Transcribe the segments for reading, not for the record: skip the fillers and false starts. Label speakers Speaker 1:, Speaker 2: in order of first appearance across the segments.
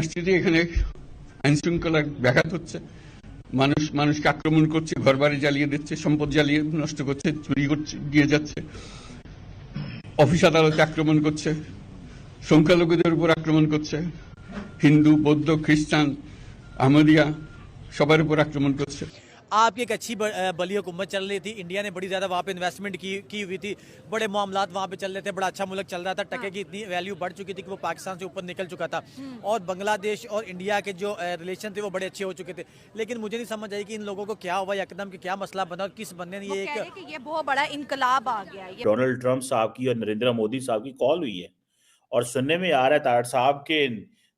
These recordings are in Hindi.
Speaker 1: আসছে যে এখানে আইন শৃঙ্খলা ব্যাঘাত হচ্ছে, মানুষ মানুষকে আক্রমণ করছে, ঘরবাড়ি জ্বালিয়ে দিচ্ছে, সম্পদ জ্বালিয়ে নষ্ট করছে, চুরি করছে, দিয়ে যাচ্ছে, অফিস আদালতে আক্রমণ করছে, সংখ্যালঘুদের উপর আক্রমণ করছে, হিন্দু, বৌদ্ধ, খ্রিস্টান, আহমদিয়া সবার উপর আক্রমণ করছে।
Speaker 2: आपकी एक अच्छी बली हुकूमत चल रही थी, इंडिया ने बड़ी ज़्यादा वहाँ पे इन्वेस्टमेंट की हुई थी, बड़े मामलात वहाँ पे चल रहे थे, बड़ा अच्छा मुल्क चल रहा था, टके की इतनी वैल्यू बढ़ चुकी थी कि वो पाकिस्तान से ऊपर निकल चुका था और बांग्लादेश और इंडिया के जो रिलेशन थे वो बड़े अच्छे हो चुके थे। लेकिन मुझे नहीं समझ आई कि इन लोगों को क्या हुआ, एकदम कि क्या मसला बना और किस बंदे ने
Speaker 3: वो
Speaker 2: ये
Speaker 3: कह रहे हैं कि ये बहुत बड़ा इनकलाब आ गया है।
Speaker 4: डोनाल्ड ट्रंप साहब की और नरेंद्र मोदी साहब की कॉल हुई है और सुनने में आ रहा है ताड़ साहब के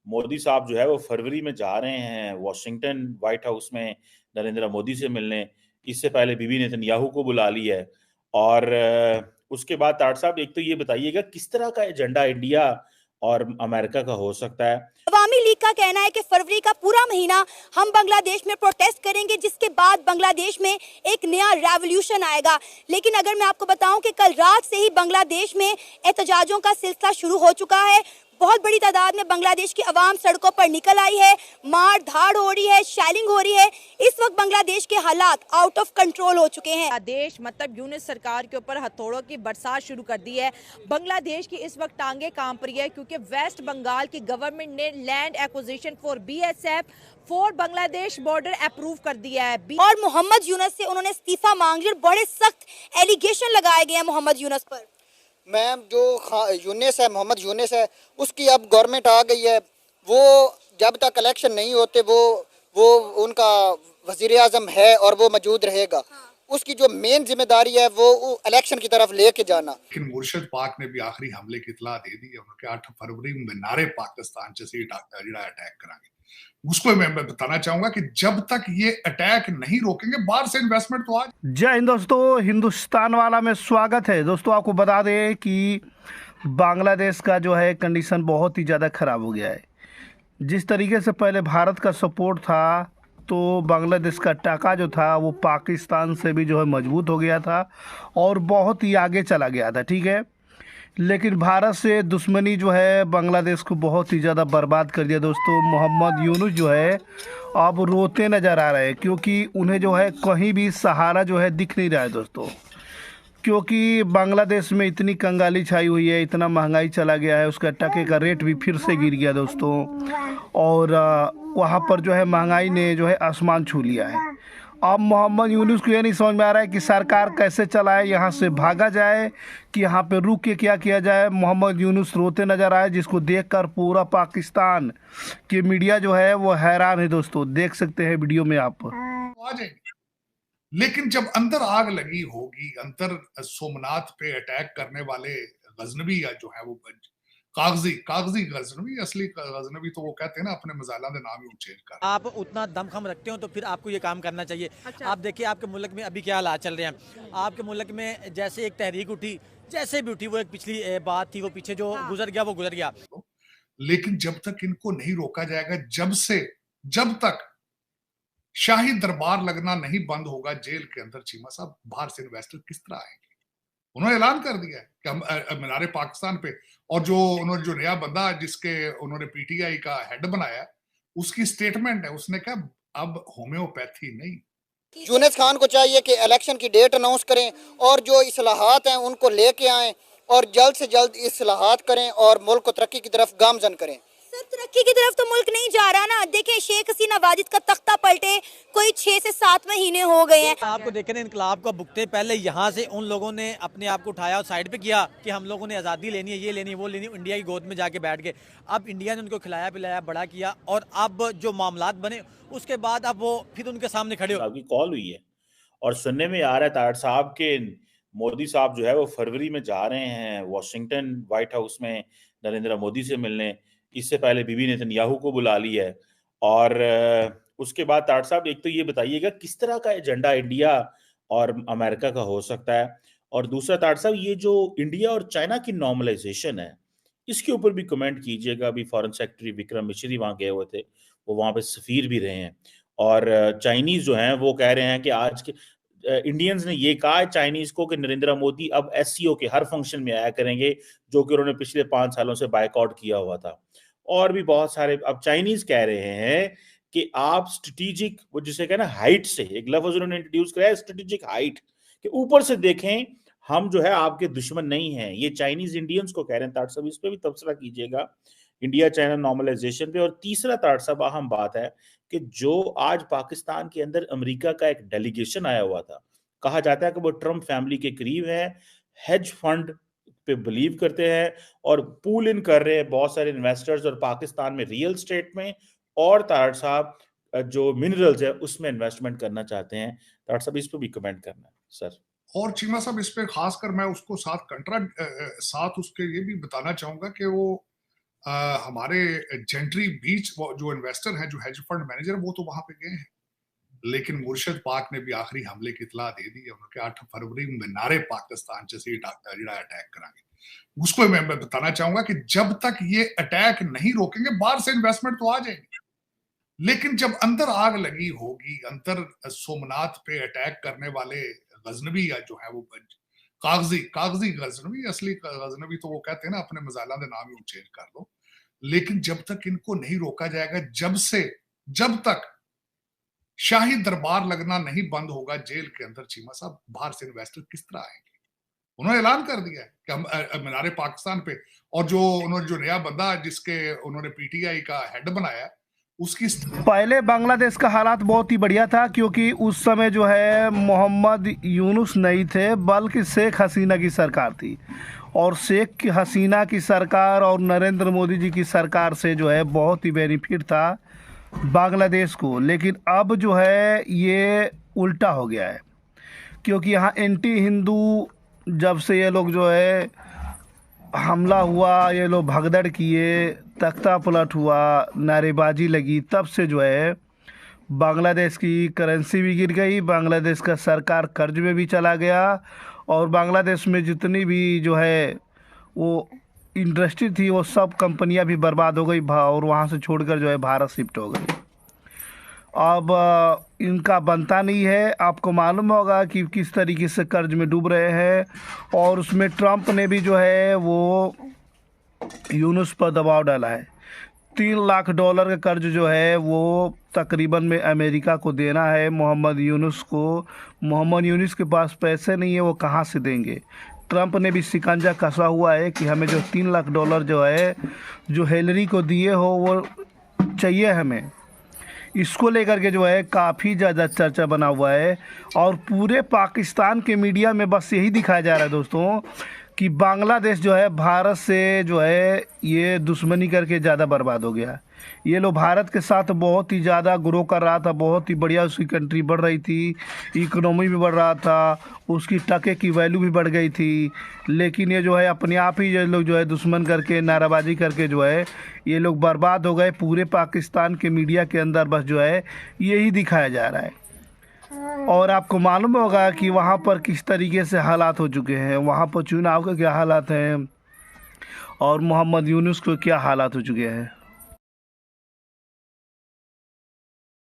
Speaker 4: मोदी साहब जो है वो फरवरी में जा रहे हैं वॉशिंगटन व्हाइट हाउस में नरेंद्र मोदी से मिलने। इससे पहले बीबी नेतन्याहू को बुला लिया है और उसके बाद ताड़ साहब एक तो ये बताइएगा किस तरह का एजेंडा इंडिया और अमेरिका का हो सकता है।
Speaker 5: अवामी लीग का कहना है कि फरवरी का पूरा महीना हम बांग्लादेश में प्रोटेस्ट करेंगे, जिसके बाद बांग्लादेश में एक नया रेवोल्यूशन आएगा। लेकिन अगर मैं आपको बताऊं कि कल रात से ही बांग्लादेश में एहतजाजों का सिलसिला शुरू हो चुका है। बहुत बड़ी तादाद में बांग्लादेश की आवाम सड़कों पर निकल आई है, मार धाड़ हो रही है, शेलिंग हो रही है। इस वक्त बांग्लादेश के हालात आउट ऑफ कंट्रोल हो चुके हैं।
Speaker 3: बांग्लादेश मतलब यूनिस सरकार के ऊपर हथौड़ों की बरसात शुरू कर दी है। बांग्लादेश की इस वक्त टांगे कांप रही है क्योंकि वेस्ट बंगाल की गवर्नमेंट ने land acquisition for BSF for Bangladesh border approve कर दिया है
Speaker 5: और मोहम्मद यूनुस से उन्होंने इस्तीफा मांग लिया और बड़े सख्त एलिगेशन लगाए गए हैं मोहम्मद यूनुस पर।
Speaker 6: मैम जो यूनिस है, मोहम्मद यूनिस है, उसकी अब गवर्नमेंट आ गई है। वो जब तक इलेक्शन नहीं होते वो उनका वजीर आजम है और वो मौजूद रहेगा। उसकी जो मेन जिम्मेदारी है वो इलेक्शन की तरफ लेके जाना।
Speaker 7: लेकिन मुर्शद पाक ने भी आखिरी हमले की इतला दे दी है। उन्होंने 8 फरवरी में नारे पाकिस्तान से अटैक करांगे। उसको मैं बताना चाहूंगा कि जब तक ये अटैक नहीं रोकेंगे बाहर से इन्वेस्टमेंट तो आज।
Speaker 8: जय हिंद दोस्तों, हिंदुस्तान वाला में स्वागत है। दोस्तों आपको बता दें कि बांग्लादेश का जो है कंडीशन बहुत ही ज़्यादा ख़राब हो गया है। जिस तरीके से पहले भारत का सपोर्ट था तो बांग्लादेश का टाका जो था वो पाकिस्तान से भी जो है मजबूत हो गया था और बहुत ही आगे चला गया था, ठीक है। लेकिन भारत से दुश्मनी जो है बांग्लादेश को बहुत ही ज़्यादा बर्बाद कर दिया। दोस्तों मोहम्मद यूनुस जो है अब रोते नज़र आ रहे हैं क्योंकि उन्हें जो है कहीं भी सहारा जो है दिख नहीं रहा है दोस्तों, क्योंकि बांग्लादेश में इतनी कंगाली छाई हुई है, इतना महंगाई चला गया है, उसका टके का रेट भी फिर से गिर गया दोस्तों। और वहाँ पर जो है महंगाई ने जो है आसमान छू लिया है। अब मोहम्मद यूनुस को ये नहीं समझ में आ रहा है कि सरकार कैसे चलाए, यहाँ से भागा जाए कि यहाँ पे रुक के क्या किया जाए। मोहम्मद यूनुस रोते नज़र आए, जिसको देखकर पूरा पाकिस्तान की मीडिया जो है वो हैरान है दोस्तों। देख सकते हैं वीडियो में आप।
Speaker 7: आ जाएंगे, लेकिन जब अंदर आग लगी होगी, अंदर सोमनाथ पे अटैक करने वाले गजनवी जो है वो कागजी गजनवी, असली गजनवी तो वो कहते हैं ना अपने मजाला के नाम ही चेंज कर।
Speaker 2: आप उतना दमखम रखते हो तो फिर आपको ये काम करना चाहिए। अच्छा। आप देखिए आपके मुल्क में अभी क्या हालात चल रहे हैं। आपके मुल्क में जैसे एक तहरीक उठी, जैसे भी उठी, वो एक पिछली बात थी, वो पीछे जो गुजर गया वो गुजर गया।
Speaker 7: लेकिन जब तक इनको नहीं रोका जाएगा, जब तक शाही दरबार लगना नहीं बंद होगा जेल के अंदर, चीमा साहब बाहर से इन्वेस्टर किस तरह आएंगे। उन्होंने ऐलान कर दिया है कि हम मीनारे पाकिस्तान पे, और जो उन्होंने जो नया बंदा जिसके उन्होंने पीटीआई का हेड बनाया उसकी स्टेटमेंट है, उसने कहा अब होम्योपैथी नहीं।
Speaker 6: यूनिस खान को चाहिए कि इलेक्शन की डेट अनाउंस करें और जो इस्लाहात हैं उनको लेके आएं और जल्द से जल्द इस्लाहात करें और मुल्क को तरक्की की तरफ गामजन करें।
Speaker 5: सर तरक्की की तरफ तो मुल्क नहीं जा रहा ना। देखिए शेख हसीना वाजिद का तख्ता पलटे कोई 6 से 7 महीने हो गए हैं।
Speaker 2: आपको देखें इनकलाब को भुगते पहले यहाँ से उन लोगों ने अपने आप को उठाया और साइड पे किया कि हम लोगों ने आज़ादी लेनी है, ये लेनी है, वो लेनी है, इंडिया की गोद में जाके बैठ गए। अब इंडिया ने उनको खिलाया पिलाया, बड़ा किया और अब जो मामलात बने उसके बाद अब वो फिर उनके सामने खड़े हो।
Speaker 4: की कॉल हुई है और सुनने में आ रहा है ताड़ साहब के मोदी साहब जो है वो फरवरी में जा रहे हैं वॉशिंगटन व्हाइट हाउस में नरेंद्र मोदी से मिलने। इससे पहले बीबी नेतन्याहू को बुला लिया है और उसके बाद ताड़ साहब एक तो ये बताइएगा किस तरह का एजेंडा इंडिया और अमेरिका का हो सकता है, और दूसरा ताड़ साहब ये जो इंडिया और चाइना की नॉर्मलाइजेशन है इसके ऊपर भी कमेंट कीजिएगा। अभी फॉरेन सेक्रेटरी विक्रम मिश्री वहाँ गए हुए थे, वो वहाँ पे सफीर भी रहे हैं और चाइनीज जो हैं वो कह रहे हैं कि आज के इंडियंस ने ये कहा है चाइनीज को कि नरेंद्र मोदी अब एससीओ के हर फंक्शन में आया करेंगे, जो कि उन्होंने पिछले 5 सालों से बायकॉट किया हुआ था। और भी बहुत सारे। अब चाइनीज कह रहे हैं कि आप स्ट्रेटेजिक, वो जिसे कहना हाइट से, एक लफ्ज उन्होंने इंट्रोड्यूस कराया स्ट्रेटेजिक हाइट, कि ऊपर से देखें, हम जो है आपके दुश्मन नहीं हैं। ये चाइनीज इंडियंस को कह रहे हैं। ताट साहब इस पे भी तबसरा कीजिएगा, इंडिया चाइना नॉर्मलाइजेशन पे। और तीसरा ताट साहब अहम बात है कि जो आज पाकिस्तान के अंदर अमेरिका का एक डेलीगेशन आया हुआ था, कहा जाता है कि वो ट्रम्प फैमिली के करीब है, हेज फंड पे बिलीव करते हैं और पूल इन कर रहे हैं बहुत सारे इन्वेस्टर्स, और पाकिस्तान में रियल स्टेट में और तारड़ साहब जो मिनरल्स है उसमें इन्वेस्टमेंट करना चाहते हैं। तारड़ साहब इस पर भी कमेंट करना है सर।
Speaker 7: और चीमा साहब इस पे खासकर मैं उसको साथ उसके ये भी बताना चाहूंगा कि वो हमारे जेंट्री बीच जो इन्वेस्टर हैं, जो हेज फंड मैनेजर, वो तो वहां पे गए हैं, लेकिन मुर्शद पाक ने भी आखिरी हमले की इतला दे दी है। उन्होंने 8 फरवरी में नारे पाकिस्तान से अटैक करांगे। उसको मैं बताना चाहूंगा कि जब तक ये अटैक नहीं रोकेंगे, बाहर से इन्वेस्टमेंट तो आ जाएगी, लेकिन जब अंदर आग लगी होगी, अंदर सोमनाथ पे अटैक करने वाले गजनवी या जो है वो कागजी गजनवी, असली गजनवी तो वो कहते हैं ना अपने मजाला दे नाम ही चेंज कर लो, लेकिन जब तक इनको नहीं रोका जाएगा, जब तक शाही दरबार लगना नहीं बंद होगा जेल के अंदर, चीमा साहब बाहर से इन्वेस्टर किस तरह आएंगे? उन्होंने ऐलान कर दिया है कि हम मीनारे पाकिस्तान पे, और उन्होंने जो नया बंदा जिसके उन्होंने पीटीआई का हेड बनाया, उसकी
Speaker 8: पहले बांग्लादेश का हालात बहुत ही बढ़िया था, क्योंकि उस समय जो है मोहम्मद यूनुस नहीं थे, बल्कि शेख हसीना की सरकार थी। और शेख हसीना की सरकार और नरेंद्र मोदी जी की सरकार से जो है बहुत ही बेनिफिट था बांग्लादेश को। लेकिन अब जो है ये उल्टा हो गया है, क्योंकि यहाँ एंटी हिंदू जब से ये लोग जो है हमला हुआ, ये लोग भगदड़ किए, तख्ता पलट हुआ, नारेबाजी लगी, तब से जो है बांग्लादेश की करेंसी भी गिर गई, बांग्लादेश का सरकार कर्ज में भी चला गया, और बांग्लादेश में जितनी भी जो है वो इंडस्ट्री थी वो सब कंपनियां भी बर्बाद हो गई, और वहाँ से छोड़कर जो है भारत शिफ्ट हो गई। अब इनका बनता नहीं है। आपको मालूम होगा कि किस तरीके से कर्ज में डूब रहे हैं, और उसमें ट्रंप ने भी जो है वो यूनुस पर दबाव डाला है। $3 लाख का कर्ज जो है वो तकरीबन में अमेरिका को देना है मोहम्मद यूनुस को। मोहम्मद यूनुस के पास पैसे नहीं है, वो कहाँ से देंगे? ट्रंप ने भी शिकंजा कसा हुआ है कि हमें जो $3 लाख जो है जो हिलरी को दिए हो वो चाहिए हमें। इसको लेकर के जो है काफ़ी ज़्यादा चर्चा बना हुआ है, और पूरे पाकिस्तान के मीडिया में बस यही दिखाया जा रहा है दोस्तों कि बांग्लादेश जो है भारत से जो है ये दुश्मनी करके ज़्यादा बर्बाद हो गया। ये लोग भारत के साथ बहुत ही ज़्यादा ग्रो कर रहा था, बहुत ही बढ़िया उसकी कंट्री बढ़ रही थी, इकोनॉमी भी बढ़ रहा था, उसकी टके की वैल्यू भी बढ़ गई थी। लेकिन ये जो है अपने आप ही ये लोग जो है दुश्मन करके, नाराबाजी करके जो है ये लोग बर्बाद हो गए। पूरे पाकिस्तान के मीडिया के अंदर बस जो है यही दिखाया जा रहा है। और आपको मालूम होगा कि वहाँ पर किस तरीके से हालात हो चुके हैं, वहाँ पर चुनाव के क्या हालात हैं और मोहम्मद यूनुस को क्या हालात हो चुके हैं।